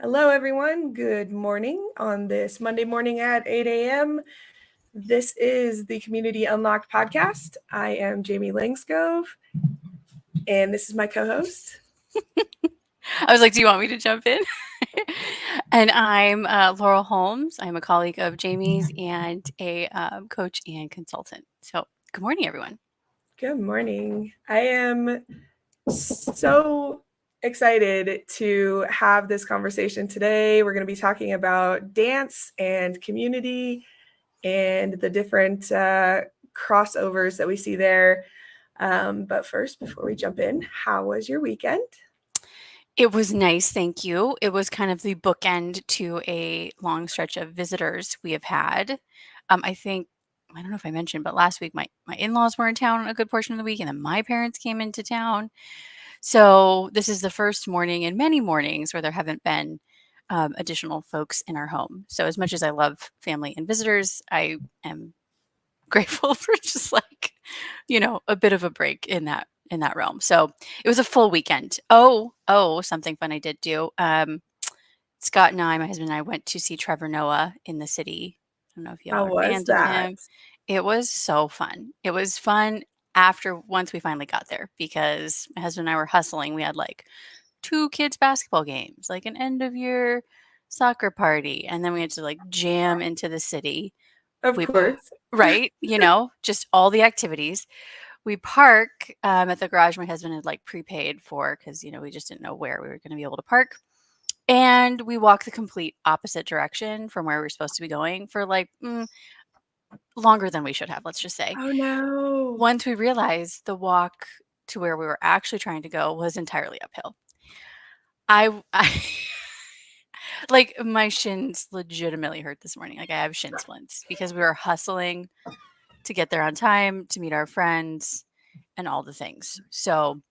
Hello, everyone. Good morning on this Monday morning at 8 a.m. This is the Community Unlocked podcast. I am Jamie Langscove, and this is my co host. I was like, do you want me to jump in? And I'm Laurel Holmes. I'm a colleague of Jamie's and a coach and consultant. So, good morning, everyone. Good morning. I am so excited to have this conversation today. We're going to be talking about dance and community and the different crossovers that we see there. But first, before we jump in, how was your weekend? It was nice, thank you. It was kind of the bookend to a long stretch of visitors we have had. I don't know if I mentioned, but last week my in-laws were in town a good portion of the week, and then my parents came into town. So this is the first morning in many mornings where there haven't been additional folks in our home. So as much as I love family and visitors, I am grateful for just a bit of a break in that realm. So it was a full weekend. Oh, something fun I did do. Scott and I, my husband and I, went to see Trevor Noah in the city. I don't know if y'all How are was fans of that? him. It was so fun. It was fun after once we finally got there because my husband and I were hustling. We had like two kids' basketball games, like an end of year soccer party, and then we had to like jam into the city. Of We course. Right, just all the activities. We park at the garage my husband had like prepaid for because we just didn't know where we were going to be able to park. And we walk the complete opposite direction from where we are supposed to be going for like longer than we should have, let's just say. Oh no. Once we realized the walk to where we were actually trying to go was entirely uphill. I like my shins legitimately hurt this morning. Like I have shin splints because we were hustling to get there on time to meet our friends and all the things. So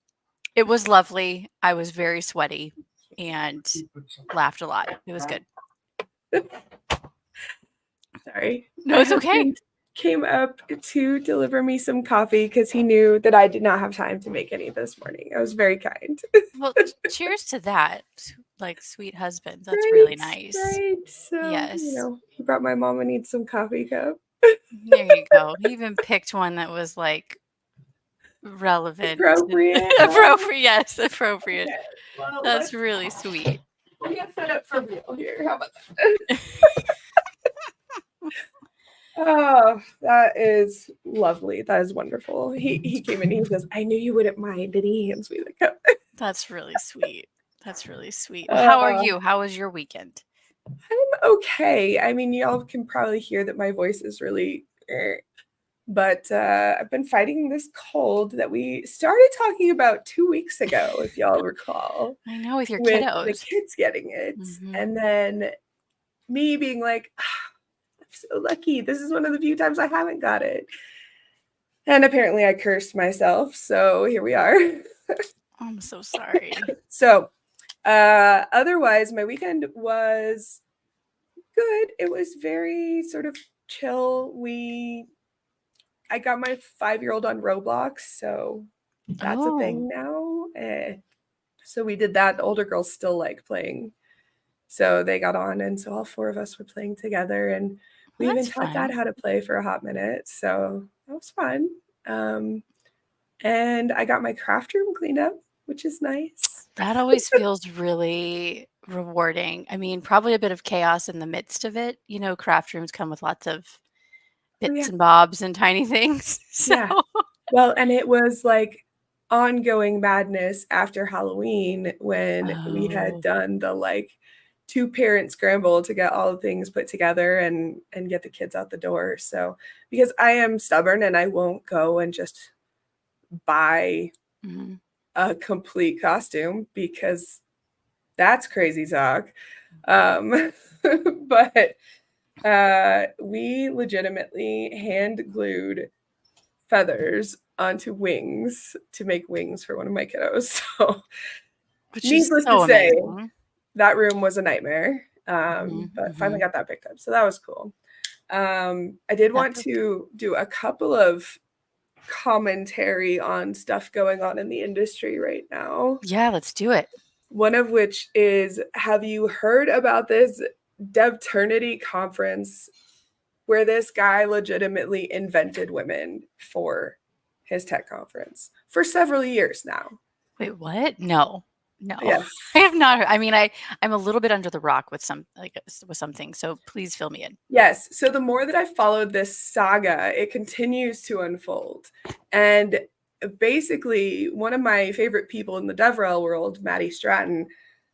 it was lovely. I was very sweaty and laughed a lot. It was good. Sorry. No, My it's okay. husband came up to deliver me some coffee because he knew that I did not have time to make any this morning. I was very kind. Well, cheers to that. Like sweet husbands. That's Right, really nice. right. So, Yes. he brought my mom and needs some coffee cup. There you go. He even picked one that was like relevant. Appropriate. Appropriate. Yes, appropriate. Okay. Well, That's really sweet. let's get set up for real here. How about Oh, that is lovely. That is wonderful. He came in. He says, "I knew you wouldn't mind," and he hands me the cup. That's really sweet. That's really sweet. Well, how are Uh, you? How was your weekend? I'm okay. I mean, y'all can probably hear that my voice is really, but I've been fighting this cold that we started talking about 2 weeks ago, if y'all recall, I know with your with the kiddos. kids getting it, Mhm. and then me being like, I'm so lucky. This is one of the few times I haven't got it. And apparently I cursed myself. So here we are. I'm so sorry. So otherwise, my weekend was good. It was very sort of chill. I got my 5-year-old on Roblox, so that's a Oh, thing now. So we did that. The older girls still like playing, so they got on, and so all four of us were playing together, and we even that's taught Dad fun. how to play for a hot minute. So that was fun. Um, and I got my craft room cleaned up, which is nice. That always feels really rewarding. I mean, probably a bit of chaos in the midst of it. Craft rooms come with lots of Oh bits yeah, and bobs and tiny things. So, yeah. Well, and it was like ongoing madness after Halloween when we had oh, done the like two parent scramble to get all the things put together and get the kids out the door. So because I am stubborn and I won't go and just buy mhm. a complete costume because that's crazy talk. But we legitimately hand glued feathers onto wings to make wings for one of my kiddos. So, Which is needless to so say, amazing. that room was a nightmare. Mhm, But finally mhm. got that picked up. So that was cool. I did That want feels good. to do a couple of commentary on stuff going on in the industry right now. Yeah, let's do it. One of which is, have you heard about this Devternity conference where this guy legitimately invented women for his tech conference for several years now? Wait, what? No. No. Yes. I have not heard. I mean, I'm a little bit under the rock with something, so please fill me in. Yes. So the more that I followed this saga, it continues to unfold. And basically, one of my favorite people in the DevRel world, Maddie Stratton,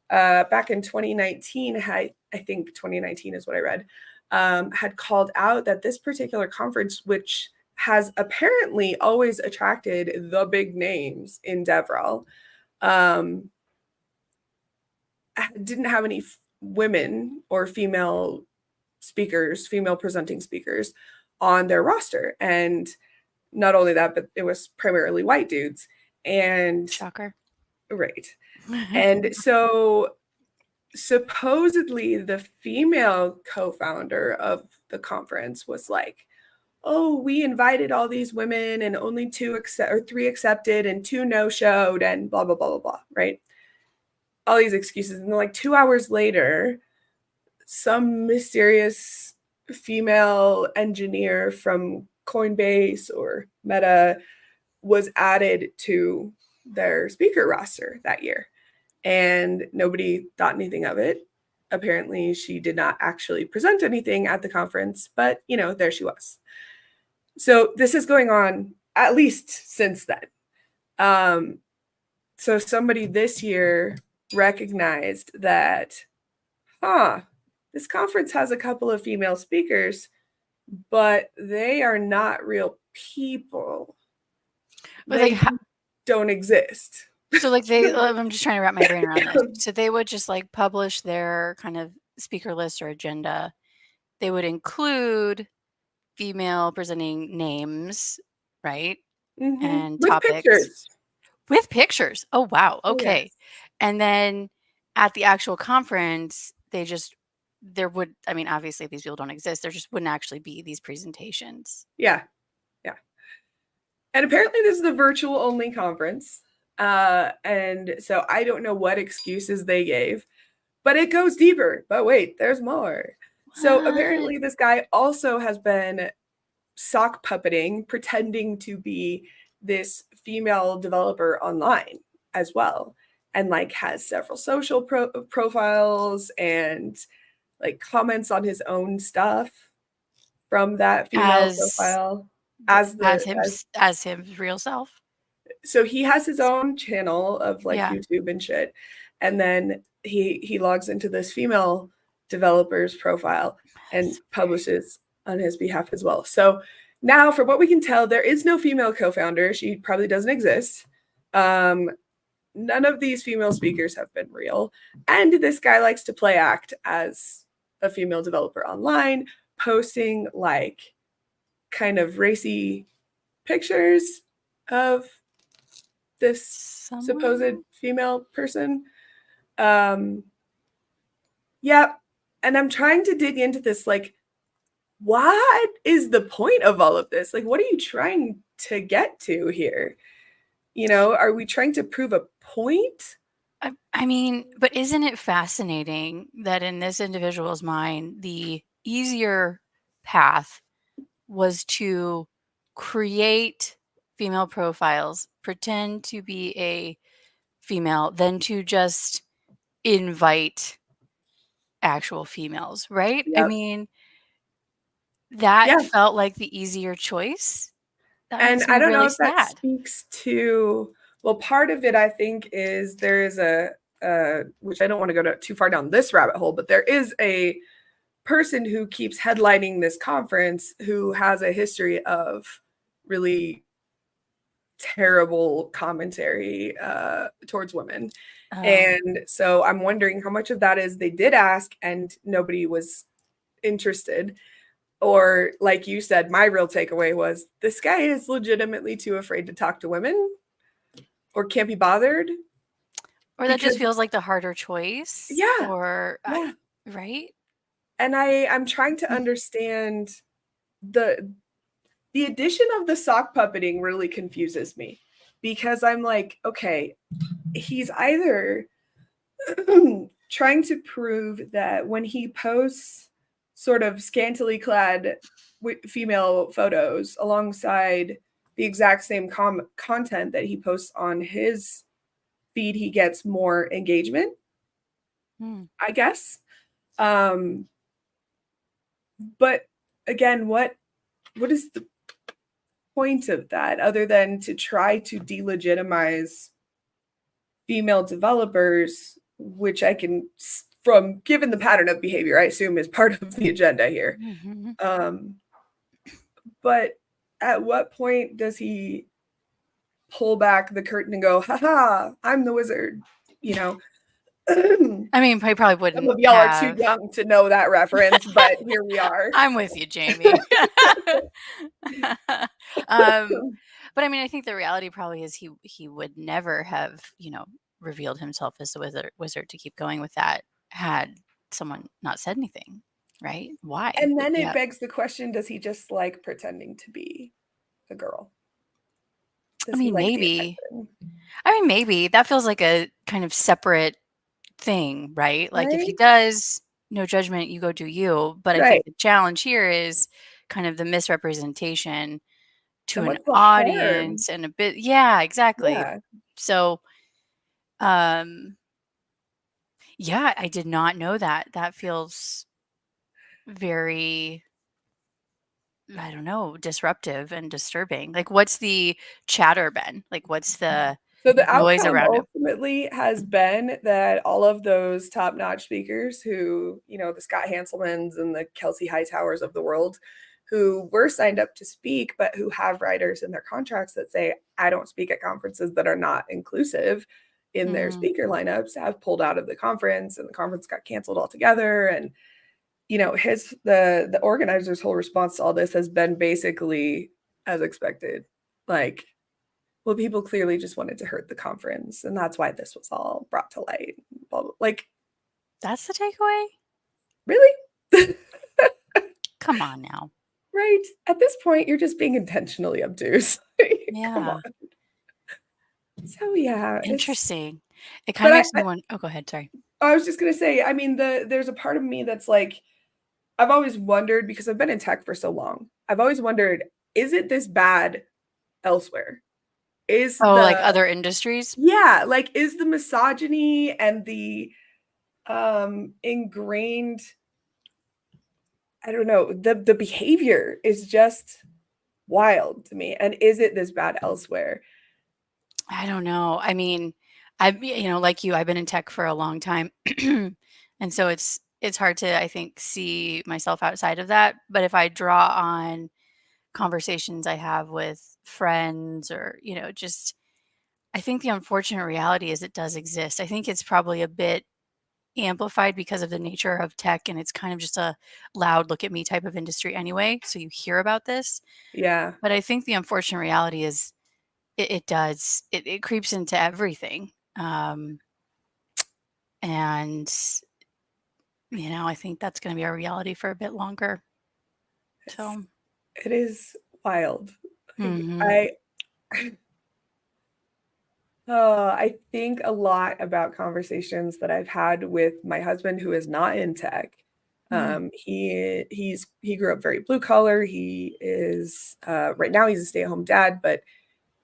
back in 2019, I think 2019 is what I read, had called out that this particular conference, which has apparently always attracted the big names in DevRel, didn't have any women or female speakers, female presenting speakers on their roster. And not only that, but it was primarily white dudes. And Shocker. right. And so supposedly the female co-founder of the conference was like, oh, we invited all these women and only three accepted and two no-showed and blah, blah, blah, blah, blah, right? All these excuses. And then like 2 hours later, some mysterious female engineer from Coinbase or Meta was added to their speaker roster that year. And nobody thought anything of it. Apparently, she did not actually present anything at the conference, but there she was. So this is going on at least since then. So somebody this year recognized that, this conference has a couple of female speakers, but they are not real people. But They don't exist. So I'm just trying to wrap my brain around this. So they would just like publish their kind of speaker list or agenda. They would include female presenting names, right? Mm-hmm. And with topics. Pictures. With pictures. Oh, wow. Oh, okay. yes. And then at the actual conference, obviously these people don't exist. There just wouldn't actually be these presentations. Yeah. Yeah. And apparently this is the virtual only conference. And so I don't know what excuses they gave, but it goes deeper. But wait, there's more. What? So apparently this guy also has been sock puppeting, pretending to be this female developer online as well. And like has several social profiles and like comments on his own stuff from that female profile as his real self. So he has his own channel of like YouTube and shit. And then he logs into this female developer's profile and publishes on his behalf as well. So now, from what we can tell, there is no female co-founder. She probably doesn't exist. None of these female speakers have been real. And this guy likes to play act as a female developer online, posting like kind of racy pictures of this supposed female person. Yeah. And I'm trying to dig into this, like, what is the point of all of this? Like, what are you trying to get to here? Are we trying to prove a point? I mean, but isn't it fascinating that in this individual's mind, the easier path was to create female profiles, pretend to be a female, than to just invite actual females, right? Yep. I mean, that felt like the easier choice. That and makes me I don't really know if sad. that speaks to, well, part of it, I think, is there is which I don't want to go too far down this rabbit hole, but there is a person who keeps headlining this conference who has a history of really terrible commentary towards women. And so I'm wondering how much of that is they did ask and nobody was interested. Or like you said, my real takeaway was this guy is legitimately too afraid to talk to women or can't be bothered. Or that just feels like the harder choice. Yeah. Or, right? And I'm trying to understand the addition of the sock puppeting really confuses me because I'm like, okay, he's either trying to prove that when he posts sort of scantily clad female photos alongside the exact same content that he posts on his feed, he gets more engagement, I guess. But again, what is the point of that other than to try to delegitimize female developers, which I can, from given the pattern of behavior, I assume is part of the agenda here. But at what point does he pull back the curtain and go, haha, I'm the wizard, you know? I mean, he probably Some wouldn't of y'all are too young to know that reference, but here we are. I'm with you, Jamie. But I mean, I think the reality probably is he would never have, revealed himself as the wizard to keep going with that had someone not said anything, right? Why? And then it begs the question, does he just like pretending to be a girl? I Does he mean, like the maybe. attention? I mean, maybe. That feels like a kind of separate thing, right? Like if he Right? does, no judgment, you go do you. But I Right. think the challenge here is kind of the misrepresentation to And an what's the harm? audience and a bit, yeah, exactly. Yeah. So, um, yeah, I did not know that. That feels very, I don't know, disruptive and disturbing. Like, what's the chatter been? Like, what's the So the noise outcome around it? ultimately has been that all of those top-notch speakers who, the Scott Hanselmans and the Kelsey Hightowers of the world, who were signed up to speak, but who have writers in their contracts that say, I don't speak at conferences that are not inclusive in their speaker lineups, have pulled out of the conference, and the conference got canceled altogether. And the organizer's whole response to all this has been basically as expected. Like, well, people clearly just wanted to hurt the conference, and that's why this was all brought to light. Blah, blah. Like, That's the takeaway? really? Come on now. Right? At this point, you're just being intentionally obtuse. Come Yeah. on. So yeah, Interesting. It kind but of makes me want. Oh, go ahead. Sorry. I was just gonna say, I mean, there's a part of me that's like, I've always wondered because I've been in tech for so long. I've always wondered, is it this bad elsewhere? Is Oh, the like other industries? Yeah, like is the misogyny and the ingrained, I don't know, the behavior is just wild to me. And is it this bad elsewhere? I don't know. I mean, like you, I've been in tech for a long time. And so it's hard to, I think, see myself outside of that. But if I draw on conversations I have with friends or, just I think the unfortunate reality is it does exist. I think it's probably a bit amplified because of the nature of tech and it's kind of just a loud look at me type of industry anyway. So you hear about this. Yeah. But I think the unfortunate reality is it does. It creeps into everything. And, I think that's going to be our reality for a bit longer. So, It is wild. Like, mhm. I think a lot about conversations that I've had with my husband who is not in tech. Mm. He grew up very blue collar. He is right now he's a stay-at-home dad, but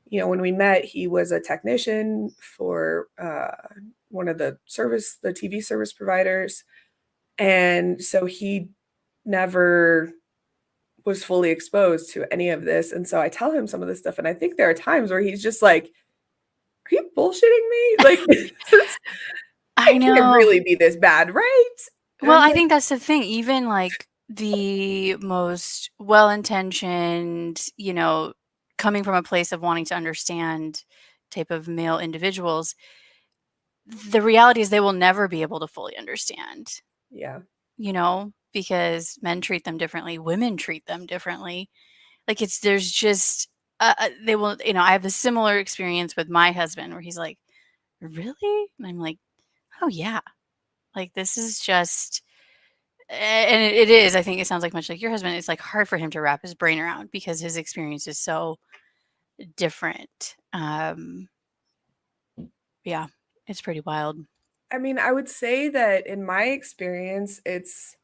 when we met, he was a technician for one of the TV service providers. And so he never was fully exposed to any of this. And so I tell him some of this stuff. And I think there are times where he's just like, are you bullshitting me? Like, I it can't know. really be this bad, right? And Well, I'm I like, think that's the thing. Even like the most well-intentioned, coming from a place of wanting to understand type of male individuals, the reality is they will never be able to fully understand, yeah, because men treat them differently, women treat them differently. Like there's just, they will, I have a similar experience with my husband where he's like, really? And I'm like, oh yeah, like this is just, and it is, I think it sounds like much like your husband. It's like hard for him to wrap his brain around because his experience is so different. Yeah, it's pretty wild. I mean, I would say that in my experience, it's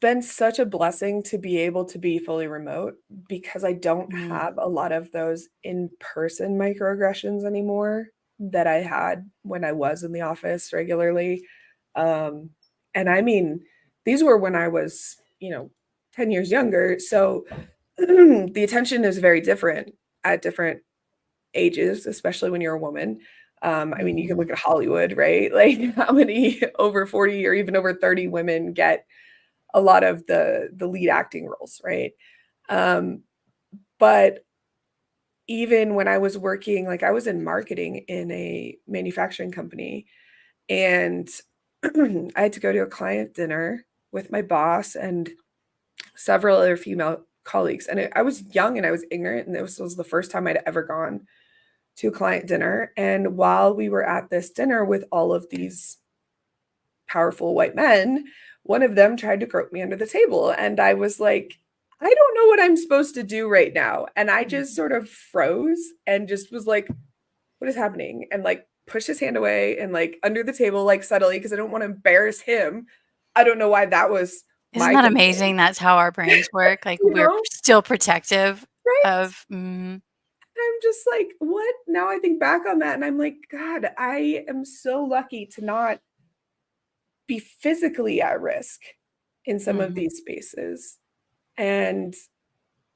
been such a blessing to be able to be fully remote because I don't Mm, have a lot of those in-person microaggressions anymore that I had when I was in the office regularly. Um, and I mean, these were when I was, 10 years younger. So the attention is very different at different ages, especially when you're a woman. I mean, you can look mhm. at Hollywood, right? Like how many over 40 or even over 30 women get a lot of the lead acting roles, right? Um, but even when I was working, like I was in marketing in a manufacturing company, and I had to go to a client dinner with my boss and several other female colleagues. And I was young and I was ignorant, and this was the first time I'd ever gone to a client dinner. And while we were at this dinner with all of these powerful white men, one of them tried to grope me under the table. And I was like, I don't know what I'm supposed to do right now. And I just sort of froze and just was like, what is happening? And like pushed his hand away and like under the table, like subtly, because I don't want to embarrass him. I don't know why that was Isn't my that concern, amazing? That's how our brains work. Like you we're know? still protective Right. of, mhm, I'm just like, what? Now I think back on that and I'm like, God, I am so lucky to not be physically at risk in some of mhm. these spaces. And,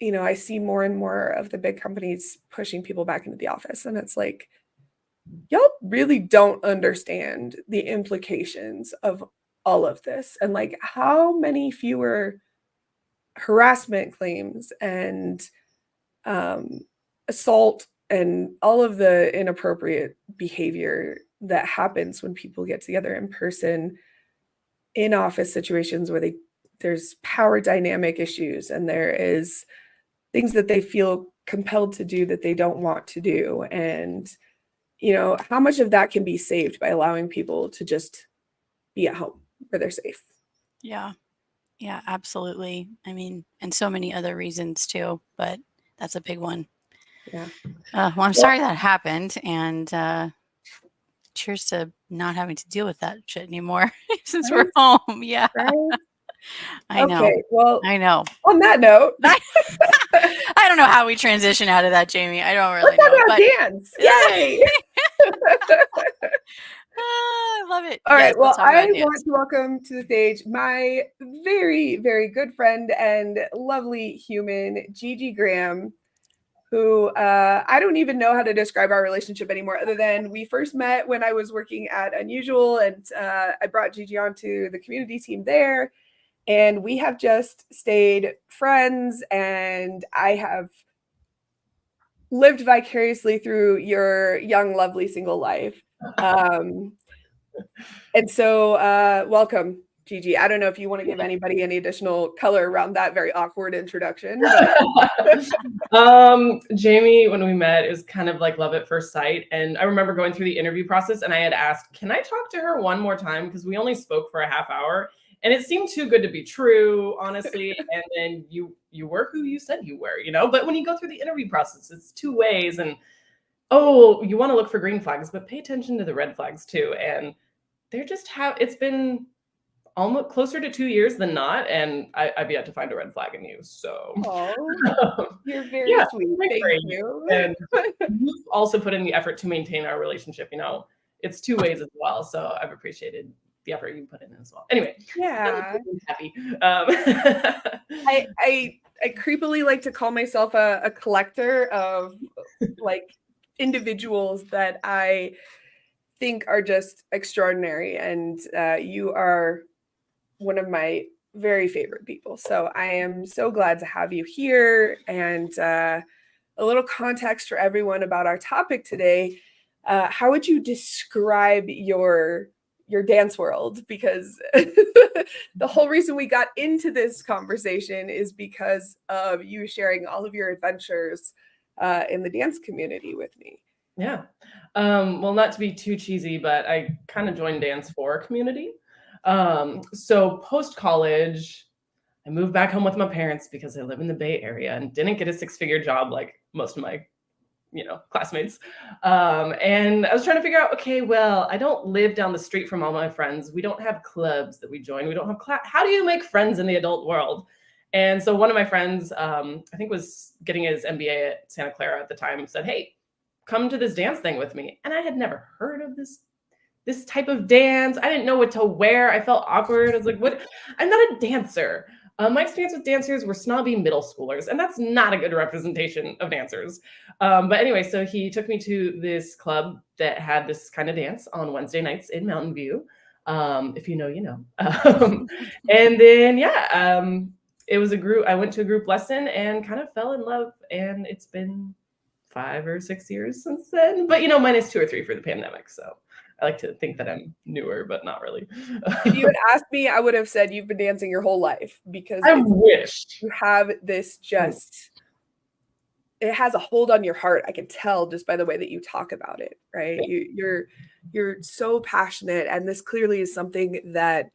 I see more and more of the big companies pushing people back into the office. And it's like, y'all really don't understand the implications of all of this. And like, how many fewer harassment claims and um, assault and all of the inappropriate behavior that happens when people get together in person in office situations where there's power dynamic issues and there is things that they feel compelled to do that they don't want to do, and how much of that can be saved by allowing people to just be at home where they're safe. Yeah. Yeah, absolutely. I mean, and so many other reasons too, but that's a big one. Yeah. Well, I'm Well, sorry that happened, and cheers to not having to deal with that shit anymore since we're right, home. Yeah, right. I know. Okay, well, I know. on that note, I, let's I don't know how we transition out of that, Jamie. I don't really talk know, about but dance. yeah, Yay. I love it. All Yes, right. let's Well, talk about I want dance. to welcome to the stage my very, very good friend and lovely human, Gigi Graham, who I don't even know how to describe our relationship anymore, other than we first met when I was working at Unusual, and I brought Gigi onto the community team there. And we have just stayed friends, and I have lived vicariously through your young, lovely single life. Um, And so, welcome, Gigi. I don't know if you want to give anybody any additional color around that very awkward introduction, but Jamie, when we met, it was kind of like love at first sight. And I remember going through the interview process and I had asked, can I talk to her one more time? Because we only spoke for a half hour. And it seemed too good to be true, honestly. And then you were who you said you were, But when you go through the interview process, it's two ways. And oh, you want to look for green flags, but pay attention to the red flags too. And it's been almost closer to 2 years than not, and I've yet to find a red flag in you. So oh, you're very yeah, sweet. thanks Thank for you. and you've also put in the effort to maintain our relationship. It's two ways as well. So I've appreciated the effort you put in as well. Anyway, Yeah. happy. I creepily like to call myself a collector of like individuals that I think are just extraordinary, and you are one of my very favorite people. So I am so glad to have you here. And a little context for everyone about our topic today. How would you describe your dance world? Because the whole reason we got into this conversation is because of you sharing all of your adventures in the dance community with me. Yeah. Well, not to be too cheesy, but I kind of joined dance for community. So post college, I moved back home with my parents because I live in the Bay Area and didn't get a six-figure job like most of my classmates. And I was trying to figure out, okay, well, I don't live down the street from all my friends. We don't have clubs that we join. We don't have how do you make friends in the adult world? And so one of my friends, I think was getting his MBA at Santa Clara at the time, said, hey, come to this dance thing with me. And I had never heard of this type of dance. I didn't know what to wear. I felt awkward. I was like, what? I'm not a dancer. My experience with dancers were snobby middle schoolers, and that's not a good representation of dancers. But anyway, so he took me to this club that had this kind of dance on Wednesday nights in Mountain View. If you know, you know. And then, it was a group. I went to a group lesson and kind of fell in love, and it's been 5 or 6 years since then. But minus 2 or 3 for the pandemic. So I like to think that I'm newer, but not really. If you had asked me, I would have said you've been dancing your whole life, because I wish you have this it has a hold on your heart. I can tell just by the way that you talk about it, right? You're so passionate, and this clearly is something that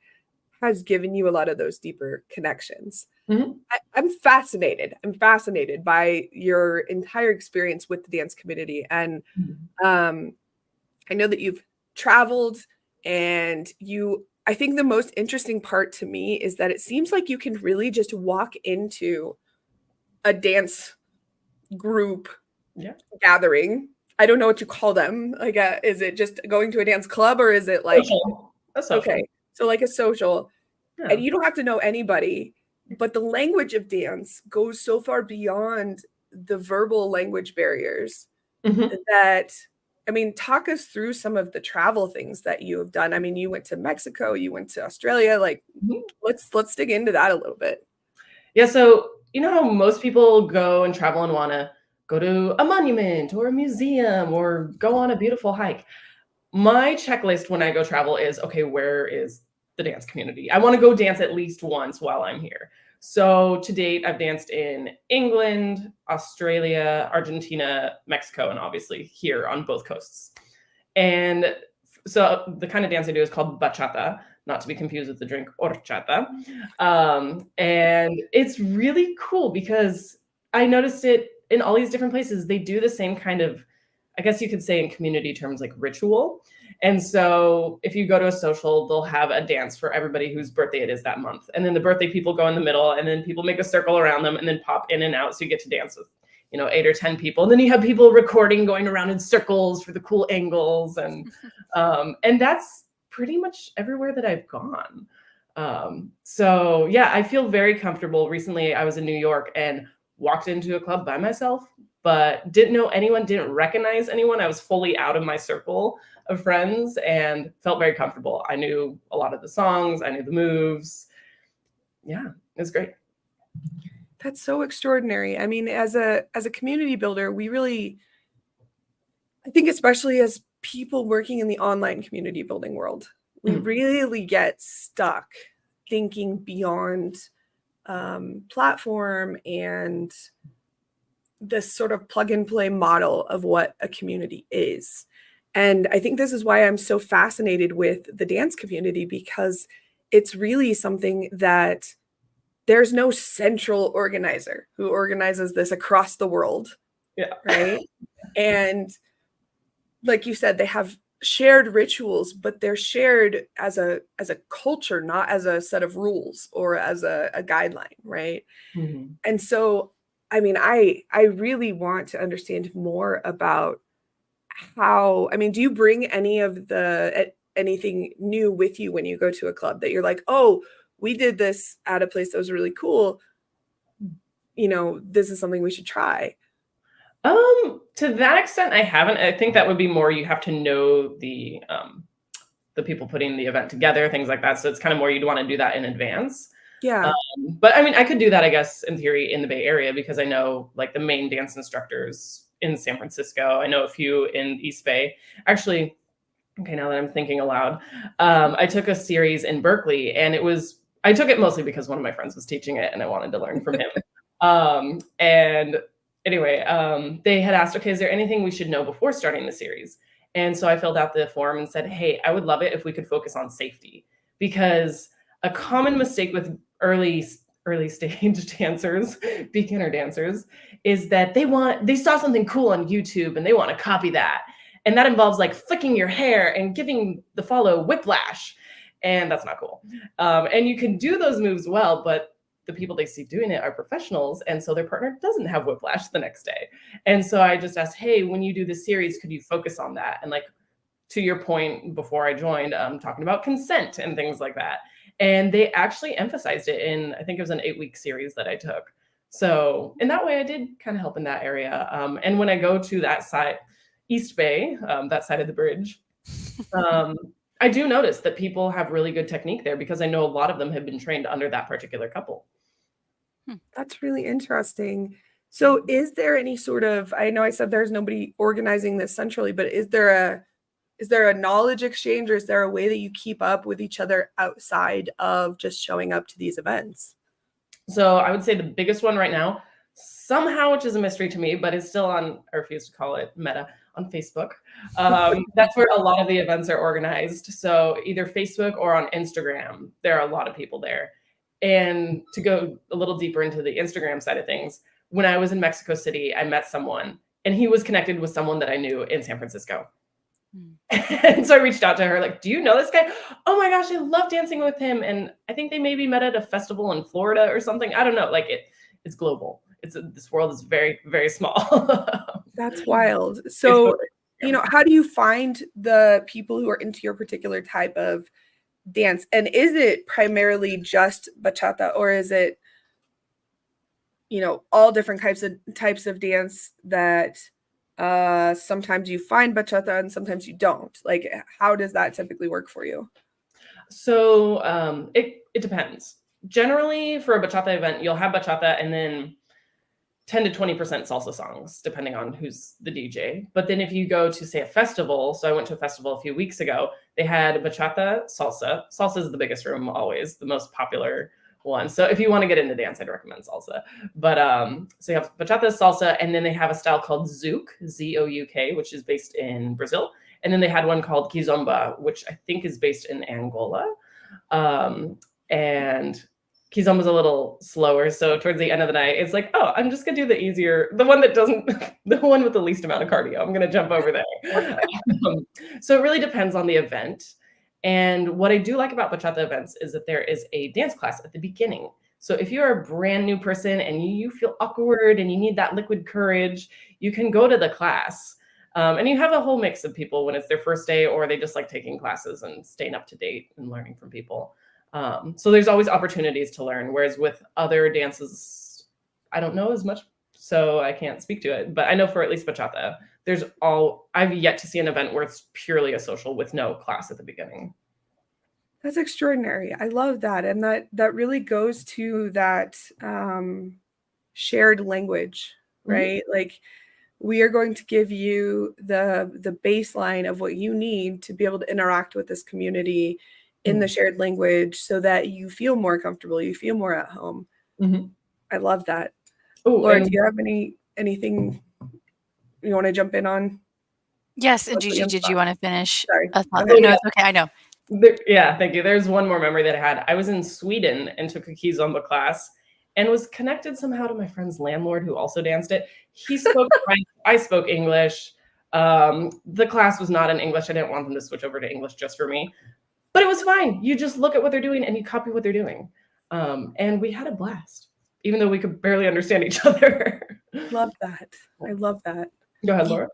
has given you a lot of those deeper connections. Mm-hmm. I'm fascinated. I'm fascinated by your entire experience with the dance community. And I know that you've traveled, and I think the most interesting part to me is that it seems like you can really just walk into a dance group gathering. I don't know what you call them. Like, is it just going to a dance club, or is it like a social? Okay, so like a social, Yeah. and you don't have to know anybody, but the language of dance goes so far beyond the verbal language barriers that, I mean, talk us through some of the travel things that you have done. I mean, you went to Mexico, you went to Australia. Like, let's dig into that a little bit. Yeah. So you know how most people go and travel and want to go to a monument or a museum or go on a beautiful hike. My checklist when I go travel is, okay, where is the dance community? I want to go dance at least once while I'm here. So to date, I've danced in England, Australia, Argentina, Mexico, and obviously here on both coasts. And so the kind of dance I do is called bachata, not to be confused with the drink horchata. And it's really cool because I noticed it in all these different places. They do the same kind of, I guess you could say in community terms, like ritual. And so if you go to a social, they'll have a dance for everybody whose birthday it is that month. And then the birthday people go in the middle, and then people make a circle around them and then pop in and out. So you get to dance with, 8 or 10 people. And then you have people recording, going around in circles for the cool angles. And that's pretty much everywhere that I've gone. So yeah, I feel very comfortable. Recently, I was in New York and walked into a club by myself, but didn't know anyone, didn't recognize anyone. I was fully out of my circle of friends and felt very comfortable. I knew a lot of the songs. I knew the moves. Yeah, it was great. That's so extraordinary. I mean, as a community builder, I think especially as people working in the online community building world, we really get stuck thinking beyond platform and this sort of plug and play model of what a community is. And I think this is why I'm so fascinated with the dance community, because it's really something that there's no central organizer who organizes this across the world. Yeah. Right. And like you said, they have shared rituals, but they're shared as a culture, not as a set of rules or as a guideline. Right. Mm-hmm. And so, I mean, I really want to understand more about do you bring anything new with you when you go to a club that you're like, oh, we did this at a place that was really cool. This is something we should try. To that extent, I haven't. I think that would be more, you have to know the people putting the event together, things like that. So it's kind of more you'd want to do that in advance. Yeah. But I mean, I could do that, I guess, in theory, in the Bay Area, because I know like the main dance instructors in San Francisco. I know a few in East Bay. Actually, okay, now that I'm thinking aloud, I took a series in Berkeley, and I took it mostly because one of my friends was teaching it and I wanted to learn from him. And anyway, they had asked, okay, is there anything we should know before starting the series? And so I filled out the form and said, hey, I would love it if we could focus on safety, because a common mistake with early early stage dancers, beginner dancers, is that they saw something cool on YouTube and they want to copy that. And that involves like flicking your hair and giving the follow whiplash. And that's not cool. And you can do those moves well, but the people they see doing it are professionals. And so their partner doesn't have whiplash the next day. And so I just asked, hey, when you do this series, could you focus on that? And like, to your point before I joined, talking about consent and things like that. And they actually emphasized it in, I think it was an 8-week series that I took. So in that way, I did kind of help in that area. And when I go to that side, East Bay, that side of the bridge, I do notice that people have really good technique there because I know a lot of them have been trained under that particular couple. That's really interesting. So is there any sort of, I know I said there's nobody organizing this centrally, but is there a knowledge exchange, or is there a way that you keep up with each other outside of just showing up to these events? So I would say the biggest one right now, somehow, which is a mystery to me, but it's still on, I refuse to call it Meta, on Facebook. That's where a lot of the events are organized. So either Facebook or on Instagram, there are a lot of people there. And to go a little deeper into the Instagram side of things, when I was in Mexico City, I met someone and he was connected with someone that I knew in San Francisco. And so I reached out to her, like, do you know this guy? Oh my gosh, I love dancing with him. And I think they maybe met at a festival in Florida or something. I don't know. Like it's global. This world is very, very small. That's wild. So, how do you find the people who are into your particular type of dance? And is it primarily just bachata, or is it, all different types of dance that sometimes you find bachata and sometimes you don't? Like, how does that typically work for you? So it depends. Generally, for a bachata event, you'll have bachata and then 10 to 20% salsa songs, depending on who's the DJ. But then if you go to, say, a festival, so I went to a festival a few weeks ago, they had bachata, salsa. Salsa is the biggest room always, the most popular one. So if you want to get into dance, I'd recommend salsa. But so you have bachata, salsa, and then they have a style called zouk, Z-O-U-K, which is based in Brazil. And then they had one called kizomba, which I think is based in Angola. And kizomba's a little slower. So towards the end of the night, it's like, oh, I'm just gonna do the one with the least amount of cardio. I'm gonna jump over there. So it really depends on the event. And what I do like about bachata events is that there is a dance class at the beginning. So if you're a brand new person and you feel awkward and you need that liquid courage, you can go to the class. And you have a whole mix of people when it's their first day, or they just like taking classes and staying up to date and learning from people. So there's always opportunities to learn. Whereas with other dances, I don't know as much, so I can't speak to it. But I know for at least bachata, I've yet to see an event where it's purely a social with no class at the beginning. That's extraordinary. I love that. And that really goes to that shared language, right? Mm-hmm. Like, we are going to give you the baseline of what you need to be able to interact with this community in the shared language so that you feel more comfortable, you feel more at home. Mm-hmm. I love that. Laura, do you have anything you want to jump in on? Yes, and Gigi, did you want to finish? Sorry. No, it's okay. I know. Thank you. There's one more memory that I had. I was in Sweden and took a kizomba class and was connected somehow to my friend's landlord who also danced it. He spoke French. I spoke English. The class was not in English. I didn't want them to switch over to English just for me. But it was fine. You just look at what they're doing and you copy what they're doing. And we had a blast, even though we could barely understand each other. Love that. I love that. Go ahead, Laura.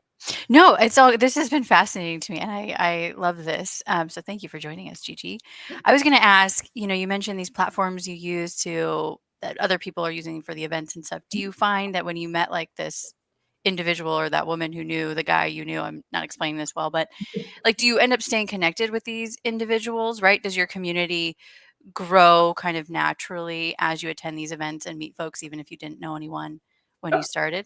No, this has been fascinating to me, and I love this. So thank you for joining us, Gigi. I was going to ask, you mentioned these platforms you use that other people are using for the events and stuff. Do you find that when you met like this individual or that woman who knew the guy you knew, I'm not explaining this well, but like, do you end up staying connected with these individuals, right? Does your community grow kind of naturally as you attend these events and meet folks, even if you didn't know anyone when you started?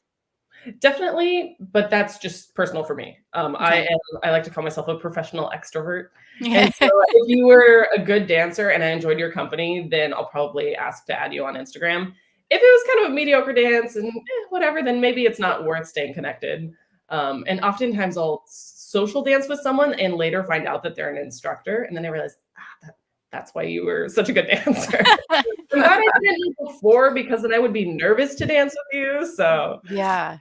Definitely, but that's just personal for me. Okay. I like to call myself a professional extrovert. And so if you were a good dancer and I enjoyed your company, then I'll probably ask to add you on Instagram. If it was kind of a mediocre dance and whatever, then maybe it's not worth staying connected. And oftentimes I'll social dance with someone and later find out that they're an instructor. And then I realize, that's why you were such a good dancer. I'm glad I didn't know before, because then I would be nervous to dance with you. So Yeah.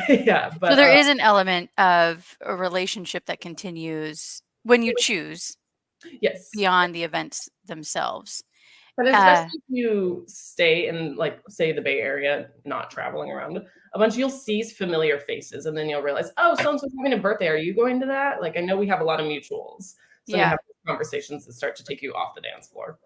yeah, So but there is an element of a relationship that continues when you choose yes. beyond the events themselves. But Uh, especially if you stay in, like, say, the Bay Area, not traveling around a bunch, you'll see familiar faces, and then you'll realize, oh, so and so's having a birthday. Are you going to that? Like, I know we have a lot of mutuals, so you yeah. have conversations that start to take you off the dance floor.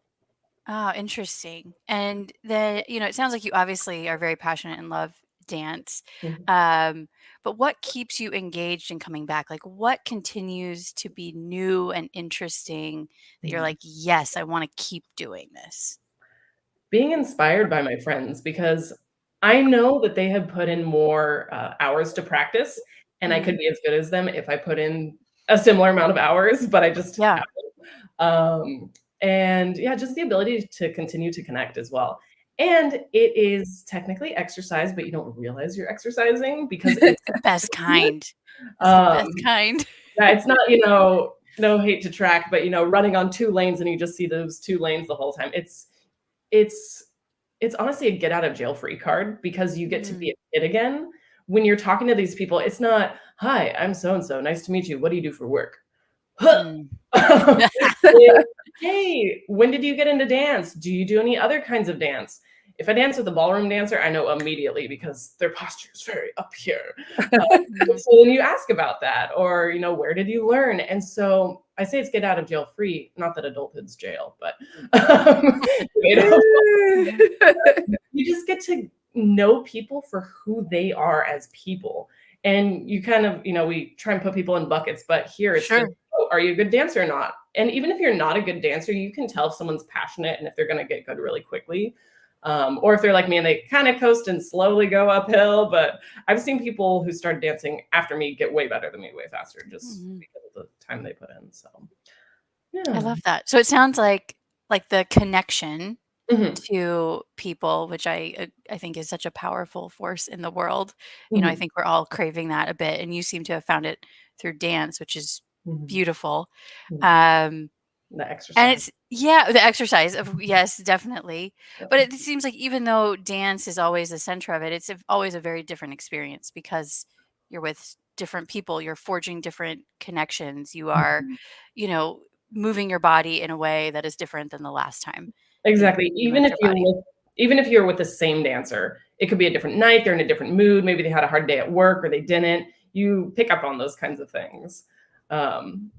Oh, interesting. And then, it sounds like you obviously are very passionate and love dance. Mhm. But what keeps you engaged and coming back? Like, what continues to be new and interesting that you're like, yes, I want to keep doing this? Being inspired by my friends, because I know that they have put in more hours to practice, and I Hmm. could be as good as them if I put in a similar amount of hours, but I just Yeah, haven't. And yeah, just the ability to continue to connect as well. And it is technically exercise, but you don't realize you're exercising because it's the best kind. It's the best um kind. yeah, it's not, no hate to track, but running on two lanes and you just see those two lanes the whole time. It's it's honestly a get out of jail free card, because you get to be Mm, a kid again. When you're talking to these people, it's not, "Hi, I'm so and so. Nice to meet you. What do you do for work?" mm. It's, "Hey, when did you get into dance? Do you do any other kinds of dance?" If I dance with a ballroom dancer, I know immediately because their posture is very up here. Mhm. So then you ask about that, or, where did you learn? And so I say it's get out of jail free, not that adulthood's jail, but you know, you just get to know people for who they are as people. And you kind of, we try and put people in buckets, but here it's just, Sure. oh, are you a good dancer or not? And even if you're not a good dancer, you can tell if someone's passionate and if they're going to get good really quickly. Or if they're like me and they kind of coast and slowly go uphill. But I've seen people who started dancing after me get way better than me way faster, just Mhm. because of the time they put in. So, I yeah. love that. So it sounds like the connection Mhm. to people, which I think is such a powerful force in the world. I Mhm. think we're all craving that a bit, and you seem to have found it through dance, which is Mhm. beautiful. Mhm. Um, The and exercise. it's yeah, the exercise of yes, definitely. But it seems like even though dance is always the center of it, it's always a very different experience because you're with different people, you're forging different connections, you are, Mhm. you know, moving your body in a way that is different than the last time, Exactly. you moved your body. Even if you're with the same dancer, it could be a different night, they're in a different mood, maybe they had a hard day at work or they didn't. You pick up on those kinds of things. Um,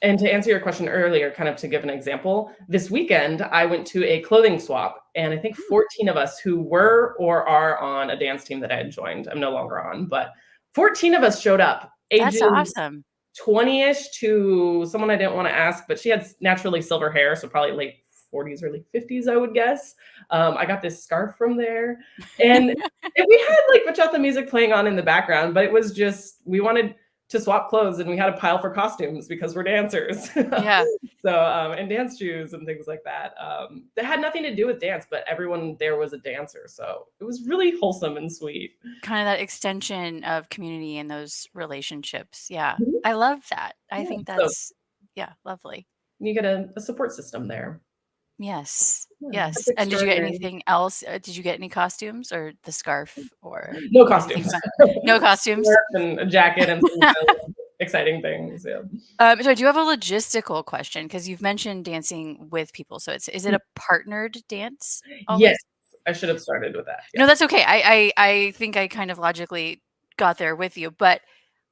and to answer your question earlier, kind of to give an example, this weekend I went to a clothing swap, and I think Hmm, 14 of us who were or are on a dance team that I had joined, I'm no longer on, but 14 of us showed up, that's ages awesome. 20-ish to someone I didn't want to ask, but she had naturally silver hair, so probably late 40s, early 50s, I would guess. I got this scarf from there, and we had like bachata music playing on in the background, but it was just we wanted to swap clothes, and we had a pile for costumes because we're dancers. Yeah, So and dance shoes and things like that. That had nothing to do with dance, but everyone there was a dancer, so it was really wholesome and sweet. kind of that extension of community and those relationships. Yeah, Mhm. I love that. I Yeah, think so that's yeah, lovely. you get a support system there. Yes, Yeah, it's yes. And did you get extraordinary. anything else? Did you get any costumes or the scarf or No anything costumes. fun? No costumes? Scarf and a jacket and some exciting things, yeah. So I do have a logistical question because you've mentioned dancing with people. So is it a partnered dance Yes, always? I should have started with that, No, yes. that's okay. I think I kind of logically got there with you, but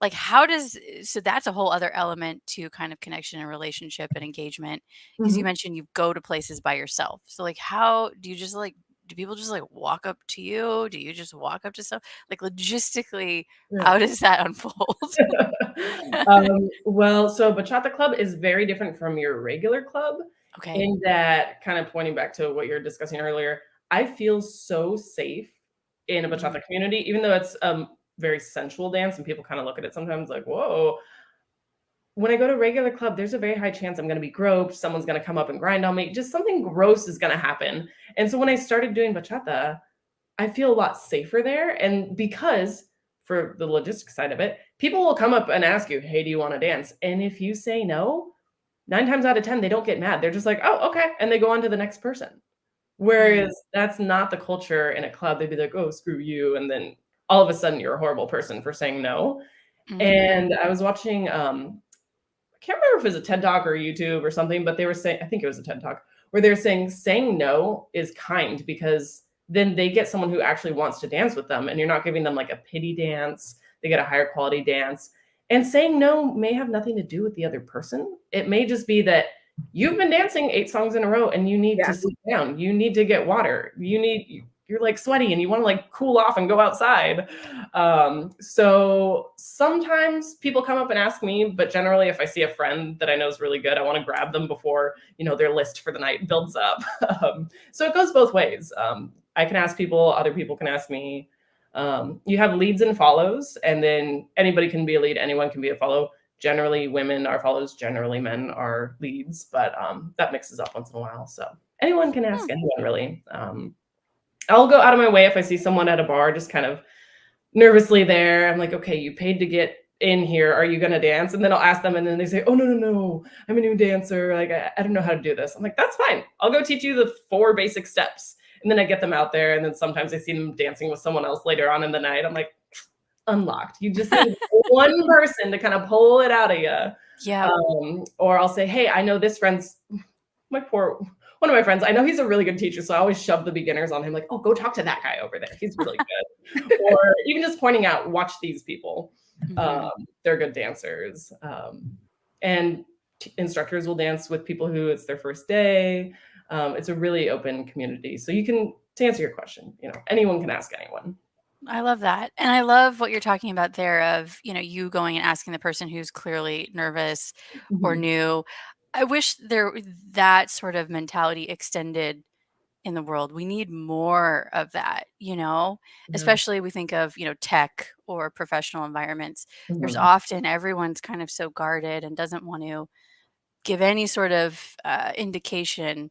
like how does so that's a whole other element to kind of connection and relationship and engagement because you Mhm. mentioned you go to places by yourself. So like how do you just like do people just like walk up to you? Do you just walk up to stuff? Like logistically, Yeah. how does that unfold? Well, so bachata club is very different from your regular club Okay. in that, kind of pointing back to what you were discussing earlier, I feel so safe in a Mhm. bachata community, even though it's very sensual dance and people kind of look at it sometimes like, whoa. When I go to regular club, there's a very high chance I'm gonna be groped, someone's gonna come up and grind on me, just something gross is gonna happen. And so when I started doing bachata, I feel a lot safer there. And because for the logistics side of it, people will come up and ask you, "Hey, do you wanna dance?" And if you say no, 9 times out of 10, they don't get mad. They're just like, oh, okay. And they go on to the next person. Whereas that's not the culture in a club. They'd be like, oh, screw you. And then all of a sudden you're a horrible person for saying no. And I was watching, I can't remember if it was a TED Talk or YouTube or something, but they were saying, I think it was a TED Talk, where they were saying no is kind because then they get someone who actually wants to dance with them and you're not giving them like a pity dance. They get a higher quality dance. And saying no may have nothing to do with the other person. It may just be that you've been dancing 8 songs in a row and you need to sit down. You need to get water. You're like sweaty and you want to like cool off and go outside. So sometimes people come up and ask me, but generally if I see a friend that I know is really good, I want to grab them before, their list for the night builds up. So it goes both ways. I can ask people, other people can ask me. You have leads and follows, and then anybody can be a lead. Anyone can be a follow. Generally women are follows, generally men are leads, but that mixes up once in a while. So anyone can ask anyone really. I'll go out of my way if I see someone at a bar just kind of nervously there. I'm like, okay, you paid to get in here. Are you going to dance? And then I'll ask them and then they say, oh, no. I'm a new dancer. Like, I don't know how to do this. I'm like, that's fine. I'll go teach you the 4 basic steps. And then I get them out there. And then sometimes I see them dancing with someone else later on in the night. I'm like, unlocked. You just need one person to kind of pull it out of you. Yeah. Or I'll say, hey, I know this friend's one of my friends, I know he's a really good teacher, so I always shove the beginners on him, like, oh, go talk to that guy over there. He's really good. Or even just pointing out, watch these people. They're good dancers. And instructors will dance with people who it's their first day. It's a really open community. So to answer your question, anyone can ask anyone. I love that. And I love what you're talking about there of, you going and asking the person who's clearly nervous or new. I wish that sort of mentality extended in the world. We need more of that, especially we think of, tech or professional environments. There's often everyone's kind of so guarded and doesn't want to give any sort of indication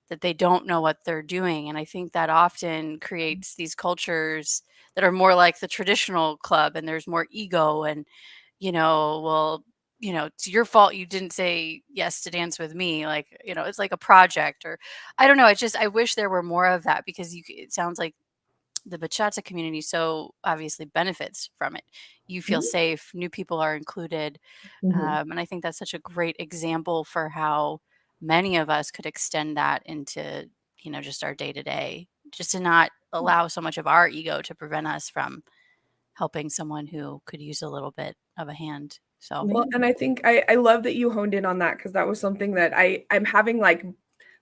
that they don't know what they're doing. And I think that often creates these cultures that are more like the traditional club and there's more ego and, it's your fault you didn't say yes to dance with me. Like, it's like a project or I don't know. I wish there were more of that because it sounds like the bachata community so obviously benefits from it. You feel safe, new people are included. And I think that's such a great example for how many of us could extend that into, just our day to day, just to not allow so much of our ego to prevent us from helping someone who could use a little bit of a hand. So, well, and I think I love that you honed in on that because that was something that I'm having like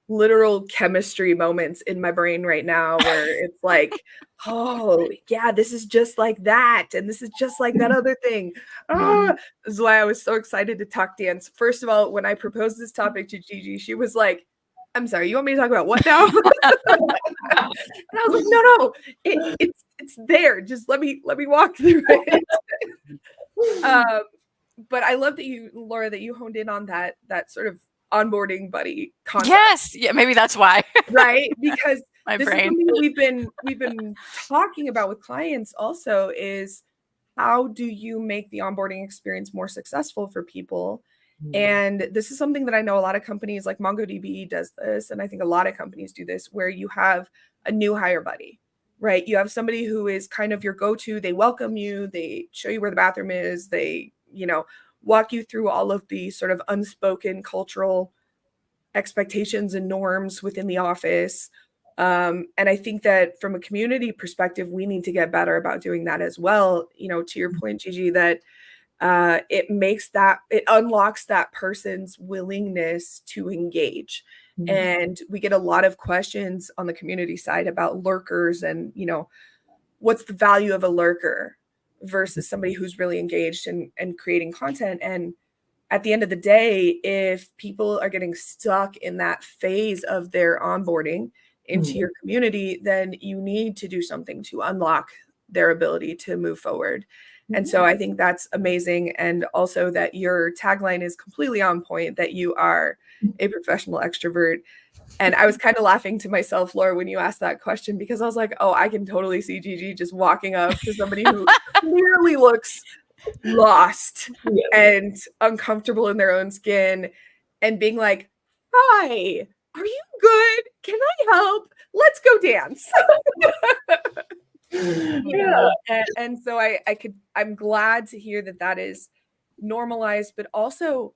literal chemistry moments in my brain right now where it's like, oh yeah, this is just like that. And this is just like that other thing. This is why I was so excited to talk dance. First of all, when I proposed this topic to Gigi, she was like, I'm sorry, you want me to talk about what now? And I was like, no, it's there. Just let me walk through it. But I love that Laura, that you honed in on that sort of onboarding buddy concept. Yes. Yeah, maybe that's why. Right? Because my this brain. is something we've been talking about with clients also is how do you make the onboarding experience more successful for people? And this is something that I know a lot of companies like MongoDB does this. And I think a lot of companies do this where you have a new hire buddy, right? You have somebody who is kind of your go-to. They welcome you. They show you where the bathroom is. They, walk you through all of the sort of unspoken cultural expectations and norms within the office. And I think that from a community perspective, we need to get better about doing that as well. To your point, Gigi, that it unlocks that person's willingness to engage. And we get a lot of questions on the community side about lurkers and, what's the value of a lurker versus somebody who's really engaged and creating content. And at the end of the day, if people are getting stuck in that phase of their onboarding into your community, then you need to do something to unlock their ability to move forward. And so I think that's amazing. And also that your tagline is completely on point, that you are a professional extrovert. And I was kind of laughing to myself, Laura, when you asked that question, because I was like, oh, I can totally see Gigi just walking up to somebody who clearly looks lost and uncomfortable in their own skin and being like, hi, are you good? Can I help? Let's go dance. You know, and so I'm glad to hear that that is normalized, but also,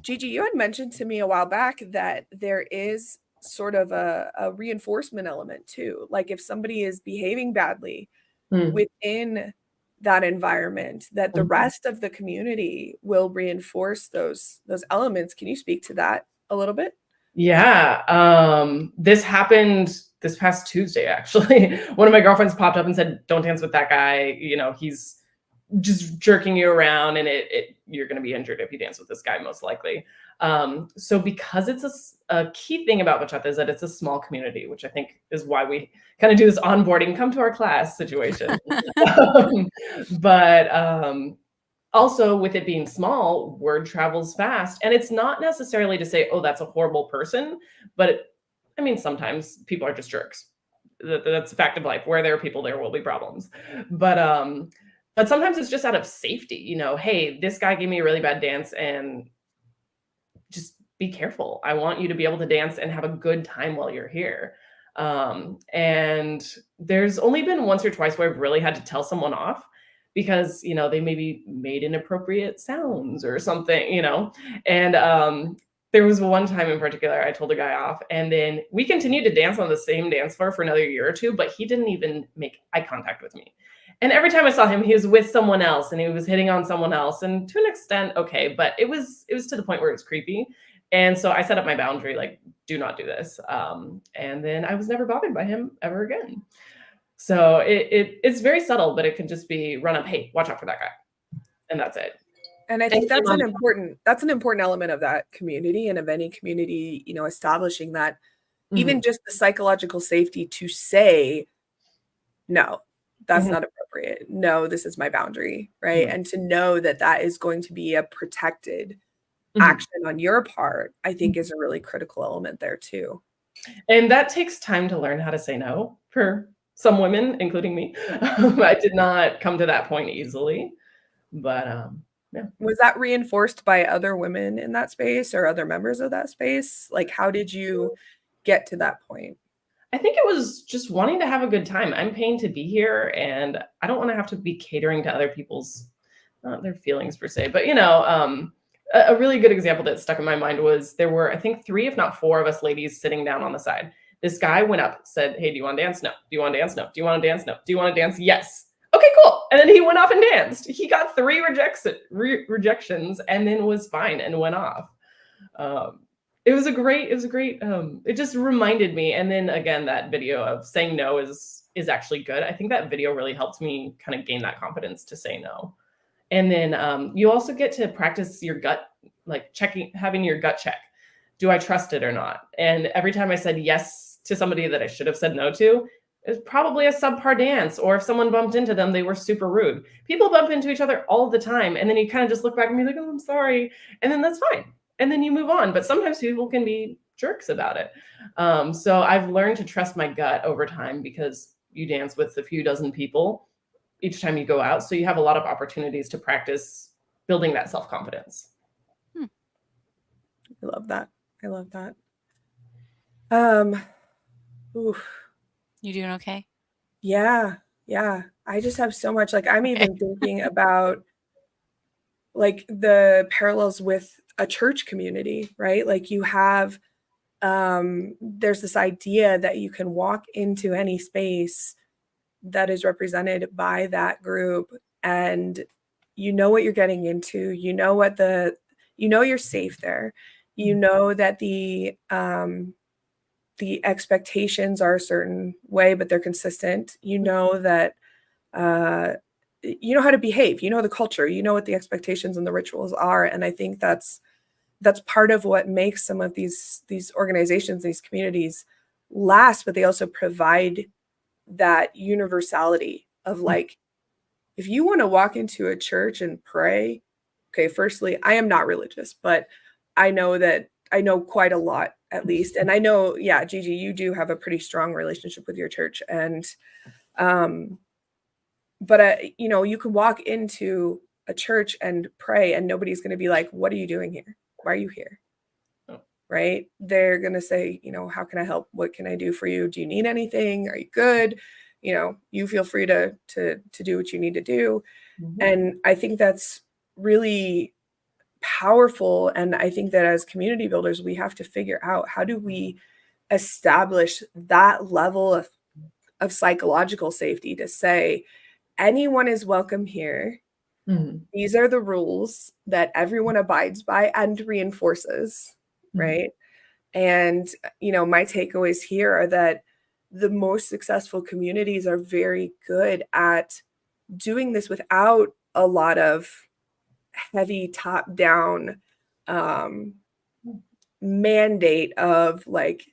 Gigi, you had mentioned to me a while back that there is sort of a reinforcement element too. Like if somebody is behaving badly within that environment, that the rest of the community will reinforce those elements. Can you speak to that a little bit? Yeah. This happened this past Tuesday, actually. One of my girlfriends popped up and said, don't dance with that guy. You know, he's just jerking you around and you're going to be injured if you dance with this guy, most likely. So because it's a key thing about bachata is that it's a small community, which I think is why we kind of do this onboarding, come to our class situation. But also with it being small, word travels fast. And it's not necessarily to say, oh, that's a horrible person, but I mean, sometimes people are just jerks. That's a fact of life. Where there are people, there will be problems. But sometimes it's just out of safety, you know, hey, this guy gave me a really bad dance and just be careful. I want you to be able to dance and have a good time while you're here. And there's only been once or twice where I've really had to tell someone off because, you know, they maybe made inappropriate sounds or something, you know, and there was one time in particular, I told a guy off and then we continued to dance on the same dance floor for another year or two, but he didn't even make eye contact with me. And every time I saw him, he was with someone else and he was hitting on someone else. And to an extent, okay, but it was to the point where it's creepy. And so I set up my boundary, like, do not do this. And then I was never bothered by him ever again. So it's very subtle, but it can just be run up, hey, watch out for that guy. And that's it. And I think that's an important element of that community and of any community, you know, establishing that even just the psychological safety to say, no, that's not appropriate. No, this is my boundary, right? And to know that that is going to be a protected action on your part, I think is a really critical element there too. And that takes time to learn how to say no for some women, including me. I did not come to that point easily, but yeah. Was that reinforced by other women in that space or other members of that space? Like, how did you get to that point? I think it was just wanting to have a good time. I'm paying to be here and I don't want to have to be catering to other people's, not their feelings per se, but you know, a really good example that stuck in my mind was there were, I think 3, if not 4 of us ladies sitting down on the side. This guy went up, said, hey, do you want to dance? No. Do you want to dance? No. Do you want to dance? No. Do you want to dance? Yes. Okay, cool. And then he went off and danced. He got 3 rejections and then was fine and went off. It was a great, it just reminded me. And then again, that video of saying no is actually good. I think that video really helped me kind of gain that confidence to say no. And then you also get to practice your gut, like having your gut check. Do I trust it or not? And every time I said yes to somebody that I should have said no to, it was probably a subpar dance. Or if someone bumped into them, they were super rude. People bump into each other all the time. And then you kind of just look back and be like, oh, I'm sorry. And then that's fine. And then you move on. But sometimes people can be jerks about it. So I've learned to trust my gut over time because you dance with a few dozen people each time you go out. So you have a lot of opportunities to practice building that self-confidence. I love that. I love that. Oof. You doing okay? Yeah. I just have so much, like, I'm even thinking about like the parallels with a church community, right? Like you have, there's this idea that you can walk into any space that is represented by that group and you know what you're getting into, you know you're safe there. You know that the expectations are a certain way, but they're consistent. You know that you know how to behave, you know the culture, you know what the expectations and the rituals are. And I think that's part of what makes some of these organizations, these communities last, but they also provide that universality of like, if you want to walk into a church and pray, okay, firstly, I am not religious, but I know quite a lot at least. And I know, yeah, Gigi, you do have a pretty strong relationship with your church. And, but you know, you can walk into a church and pray and nobody's going to be like, what are you doing here? Why are you here? right? They're going to say, how can I help? What can I do for you? Do you need anything? Are you good? You feel free to do what you need to do. Mhm. And I think that's really powerful. And I think that as community builders, we have to figure out, how do we establish that level of psychological safety to say anyone is welcome here. Mhm. These are the rules that everyone abides by and reinforces, Mhm. right? And, my takeaways here are that the most successful communities are very good at doing this without a lot of heavy top-down mandate of like,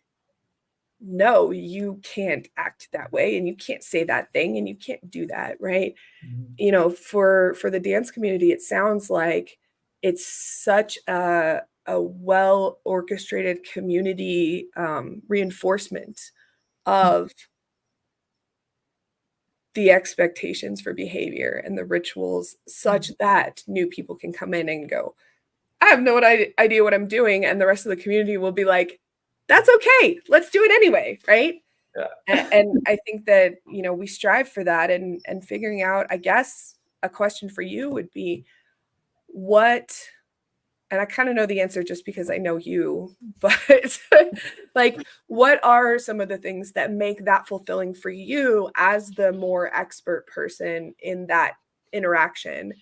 no, you can't act that way and you can't say that thing and you can't do that, right? For the dance community, it sounds like it's such a well orchestrated community reinforcement of the expectations for behavior and the rituals, such that new people can come in and go, I have no idea what I'm doing, and the rest of the community will be like, that's okay, let's do it anyway, right? Yeah. And I think that, we strive for that, and figuring out, I guess, a question for you would be, what, and I kind of know the answer just because I know you, but like, what are some of the things that make that fulfilling for you as the more expert person in that interaction,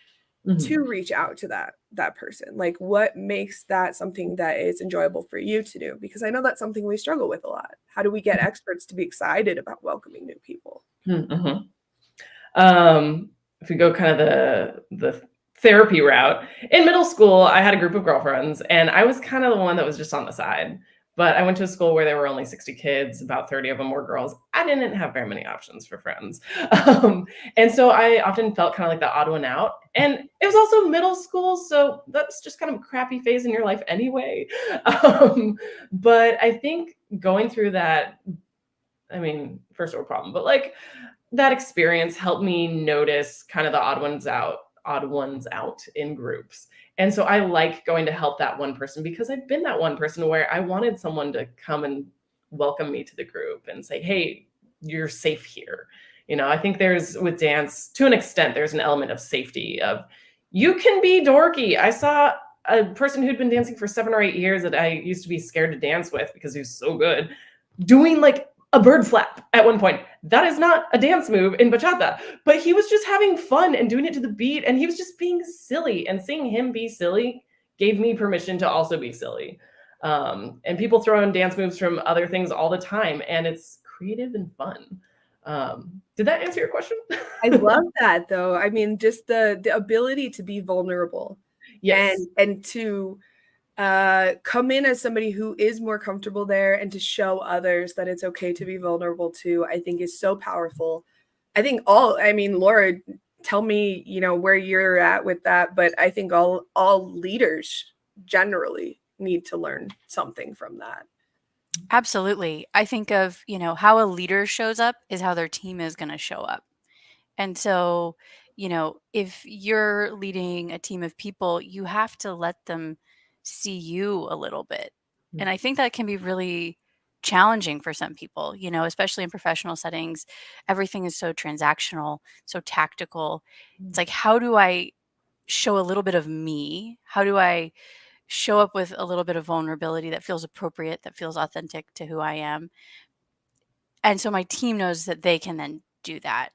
to Mhm. reach out to that person? Like, what makes that something that is enjoyable for you to do? Because I know that's something we struggle with a lot. How do we get experts to be excited about welcoming new people? Mhm. If we go kind of the therapy route, in middle school, I had a group of girlfriends, and I was kind of the one that was just on the side. But I went to a school where there were only 60 kids, about 30 of them were girls. I didn't have very many options for friends. And so I often felt kind of like the odd one out. And it was also middle school, so that's just kind of a crappy phase in your life anyway. But I think going through that, I mean, first world problem, but like that experience helped me notice kind of the odd ones out in groups. And so I like going to help that one person, because I've been that one person where I wanted someone to come and welcome me to the group and say, hey, you're safe here. I think there's, with dance, to an extent, there's an element of safety of, you can be dorky. I saw a person who'd been dancing for 7 or 8 years that I used to be scared to dance with because he was so good, doing like a bird flap at one point. That is not a dance move in bachata, but he was just having fun and doing it to the beat, and he was just being silly, and seeing him be silly gave me permission to also be silly. And people throw in dance moves from other things all the time, and it's creative and fun. Did that answer your question? I love that, though. I mean, just the ability to be vulnerable, Yes. and to come in as somebody who is more comfortable there, and to show others that it's okay to be vulnerable too, I think is so powerful. I mean, Laura, tell me, where you're at with that, but I think all leaders generally need to learn something from that. Absolutely. I think of, how a leader shows up is how their team is going to show up. And so, if you're leading a team of people, you have to let them see you a little bit. And I think that can be really challenging for some people, especially in professional settings. Everything is so transactional, so tactical. It's like, how do I show a little bit of me? How do I show up with a little bit of vulnerability that feels appropriate, that feels authentic to who I am? And so my team knows that they can then do that.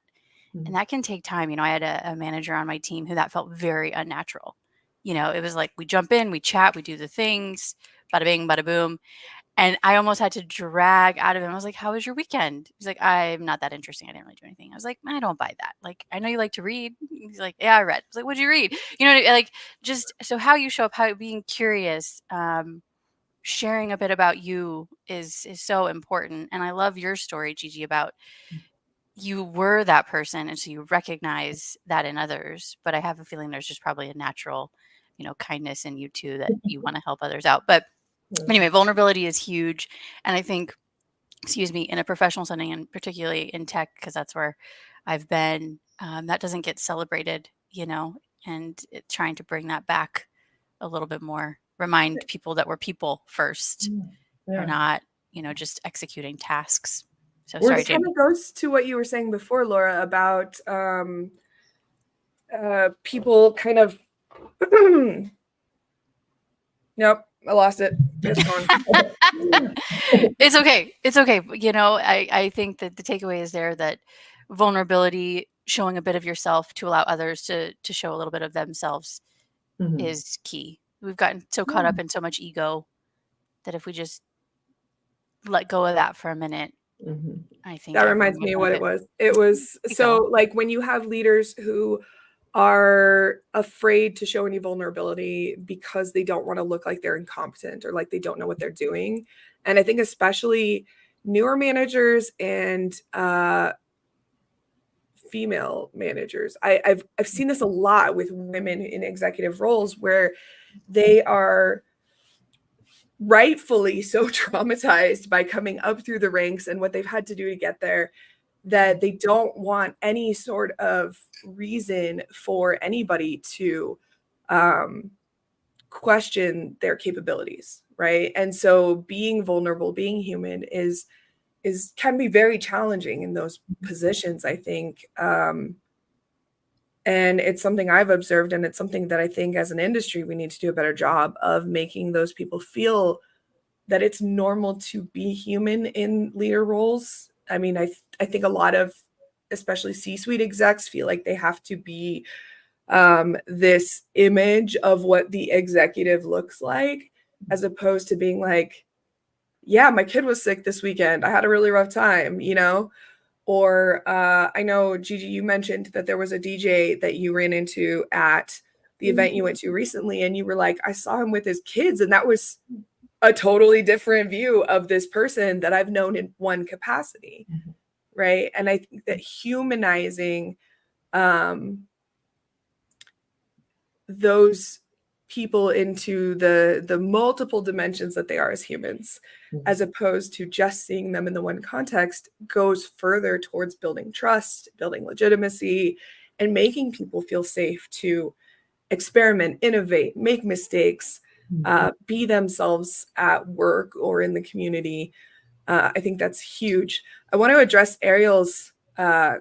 And that can take time. I had a manager on my team who that felt very unnatural. It was like we jump in, we chat, we do the things, bada bing, bada boom. And I almost had to drag out of him. I was like, how was your weekend? He's like, I'm not that interesting. I didn't really do anything. I was like, I don't buy that. Like, I know you like to read. He's like, yeah, I read. I was like, what'd you read? Like, just so how you show up, how being curious, sharing a bit about you is so important. And I love your story, Gigi, about you were that person, and so you recognize that in others. But I have a feeling there's just probably a natural, kindness in you too, that you want to help others out. But anyway, vulnerability is huge. And I think, excuse me, in a professional setting, and particularly in tech, because that's where I've been, that doesn't get celebrated, and trying to bring that back a little bit more remind people that we're people first. Yeah. We're not, just executing tasks. So We're sorry, It kind Jamie. of goes to what you were saying before, Laura, about people kind of. Nope, I lost it. It's gone. It's okay. It's okay. I think that the takeaway is there that vulnerability, showing a bit of yourself to allow others to show a little bit of themselves Mhm. is key. We've gotten so caught up in so much ego that if we just let go of that for a minute, Mhm. I think That everyone reminds would me of what it benefit. was. It was so Ego. like when you have leaders who are afraid to show any vulnerability because they don't want to look like they're incompetent or like they don't know what they're doing. And I think especially newer managers and female managers. I've seen this a lot with women in executive roles where they are rightfully so traumatized by coming up through the ranks and what they've had to do to get there that they don't want any sort of reason for anybody to question their capabilities, right? And so being vulnerable, being human is can be very challenging in those positions, I think. And it's something I've observed, and it's something that I think as an industry we need to do a better job of making those people feel that it's normal to be human in leader roles. I mean, I think a lot of especially C-suite execs feel like they have to be this image of what the executive looks like, as opposed to being like, yeah, my kid was sick this weekend. I had a really rough time, you know? Or I know, Gigi, you mentioned that there was a DJ that you ran into at the event you went to recently, and you were like, I saw him with his kids, and that was a totally different view of this person that I've known in one capacity, right? And I think that humanizing those people into the multiple dimensions that they are as humans, as opposed to just seeing them in the one context, goes further towards building trust, building legitimacy, and making people feel safe to experiment, innovate, make mistakes, be themselves at work or in the community. I think that's huge. I want to address Ariel's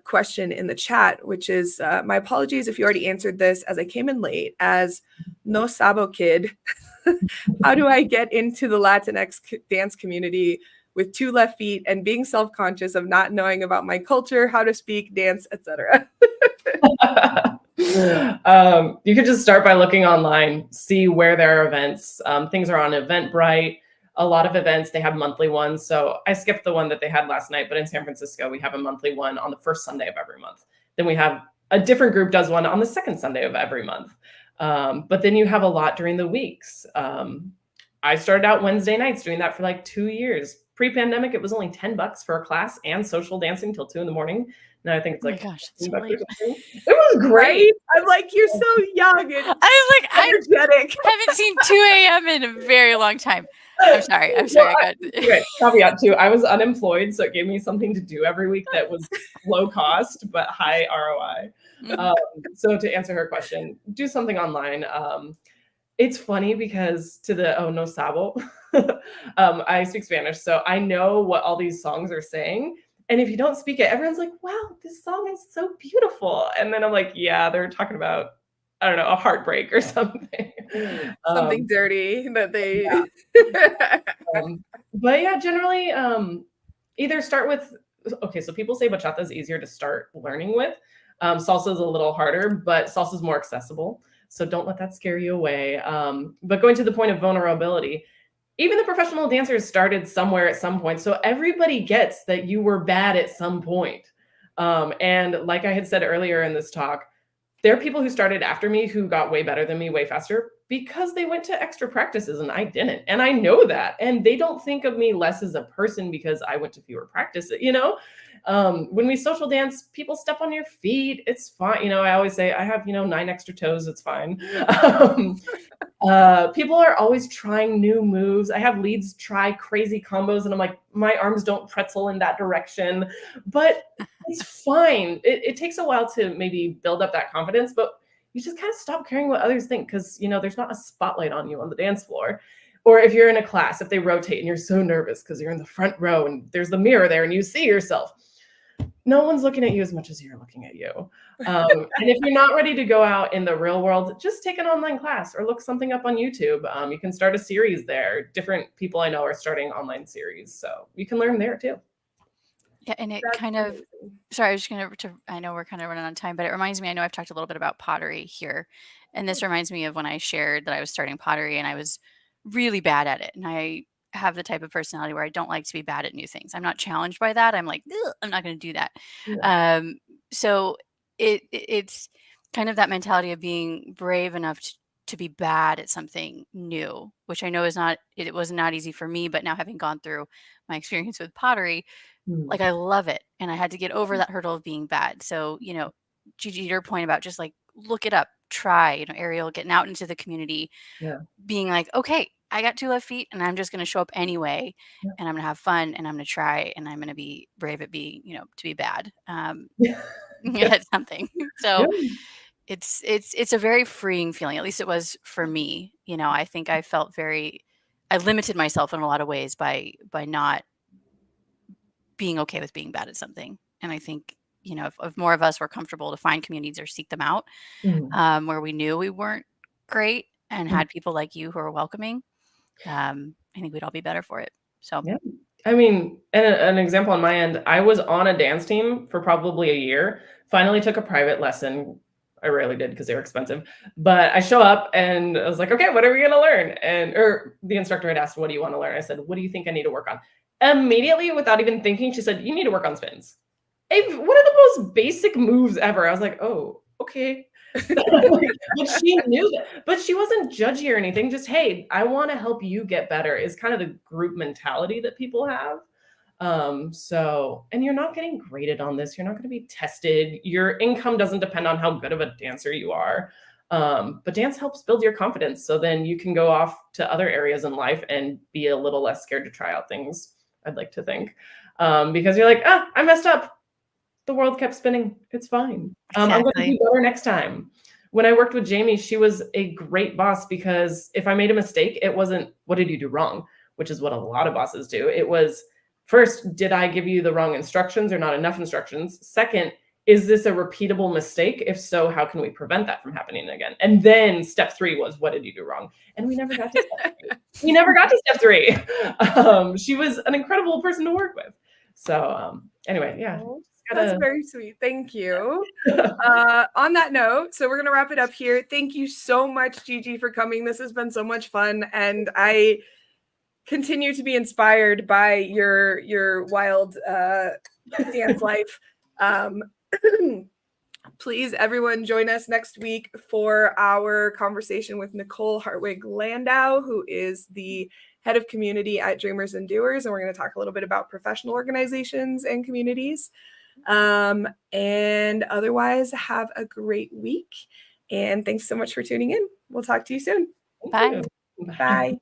question in the chat, which is my apologies if you already answered this, as I came in late. As no sabo kid, how do I get into the Latinx dance community with 2 left feet and being self-conscious of not knowing about my culture, how to speak, dance, etc.? You could just start by looking online, see where there are events. Things are on Eventbrite. A lot of events, they have monthly ones. So I skipped the one that they had last night, but in San Francisco, we have a monthly one on the first Sunday of every month. Then we have a different group does one on the second Sunday of every month. But then you have a lot during the weeks. I started out Wednesday nights doing that for like 2 years. Pre-pandemic, it was only $10 for a class and social dancing till 2 a.m. Now I think it's Oh my like gosh, it's $15 so or late. something. It was great. Right? I'm like, you're so young and I was like, I energetic. haven't seen 2 a.m. in a very long time. I'm sorry. Well, I got okay, caveat too, I was unemployed, so it gave me something to do every week that was low cost but high ROI. So to answer her question, do something online. It's funny because to the oh no sabo, I speak Spanish, so I know what all these songs are saying. And if you don't speak it, everyone's like, "Wow, this song is so beautiful." And then I'm like, "Yeah, they're talking about I don't know a heartbreak or something." Something dirty that they. But yeah, generally, either start with okay. So people say bachata is easier to start learning with. Salsa is a little harder, but salsa is more accessible. So don't let that scare you away. But going to the point of vulnerability, even the professional dancers started somewhere at some point. So everybody gets that you were bad at some point. And like I had said earlier in this talk, there are people who started after me who got way better than me way faster because they went to extra practices and I didn't. And I know that. And they don't think of me less as a person because I went to fewer practices, you know? When we social dance, people step on your feet. It's fine. You know, I always say I have, 9 extra toes. It's fine. People are always trying new moves. I have leads try crazy combos and I'm like, my arms don't pretzel in that direction, but it's fine. It takes a while to maybe build up that confidence, but you just kind of stop caring what others think, because there's not a spotlight on you on the dance floor. Or if you're in a class, if they rotate and you're so nervous because you're in the front row and there's the mirror there and you see yourself, no one's looking at you as much as you're looking at you. And if you're not ready to go out in the real world, just take an online class or look something up on YouTube. You can start a series there. Different people I know are starting online series, so you can learn there too. Yeah, and it That's kind of, amazing. sorry, I was just I know we're kind of running on time, but it reminds me, I know I've talked a little bit about pottery here, and this reminds me of when I shared that I was starting pottery and I was really bad at it. And I have the type of personality where I don't like to be bad at new things. I'm not challenged by that. I'm like, "Ugh, I'm not going to do that." Yeah. So it's kind of that mentality of being brave enough to be bad at something new, which I know it was not easy for me, but now having gone through my experience with pottery, like, I love it, and I had to get over that hurdle of being bad. So, Gigi, your point about just, like, look it up, try, Ariel getting out into the community, Yeah. being like, "Okay, I got 2 left feet, and I'm just gonna show up anyway, Yeah. and I'm gonna have fun, and I'm gonna try, and I'm gonna be brave at being, to be bad, Yeah. at something." Yeah. So, it's a very freeing feeling, at least it was for me. I think I limited myself in a lot of ways by not being okay with being bad at something. And I think, if more of us were comfortable to find communities or seek them out, Mhm. where we knew we weren't great and Mhm. had people like you who are welcoming, I think we'd all be better for it. So, Yeah. I mean, an example on my end, I was on a dance team for probably a year, finally took a private lesson. I rarely did because they were expensive, but I show up and I was like, okay, what are we going to learn? Or the instructor had asked, what do you want to learn? I said, what do you think I need to work on? Immediately, without even thinking, she said, you need to work on spins. One of the most basic moves ever. I was like, oh, okay. But she knew that. But she wasn't judgy or anything. Just, hey, I want to help you get better is kind of the group mentality that people have. And you're not getting graded on this. You're not going to be tested. Your income doesn't depend on how good of a dancer you are. But dance helps build your confidence. So then you can go off to other areas in life and be a little less scared to try out things, I'd like to think. Because you're like, I messed up. The world kept spinning. It's fine. I'm going to exactly. do better next time. When I worked with Jamie, she was a great boss because if I made a mistake, it wasn't, what did you do wrong? Which is what a lot of bosses do. It was, first, did I give you the wrong instructions or not enough instructions? Second, is this a repeatable mistake? If so, how can we prevent that from happening again? And then step 3 was, what did you do wrong? And we never got to step 3. We never got to step 3. She was an incredible person to work with. So anyway, yeah. Oh, that's Gotta, very sweet. Thank you. On that note, so we're going to wrap it up here. Thank you so much, Gigi, for coming. This has been so much fun, and I continue to be inspired by your wild dance life. Please, everyone, join us next week for our conversation with Nicole Hartwig Landau, who is the head of community at Dreamers and Doers, and we're going to talk a little bit about professional organizations and communities. And otherwise, have a great week. And thanks so much for tuning in. We'll talk to you soon. thank Bye. you. Bye.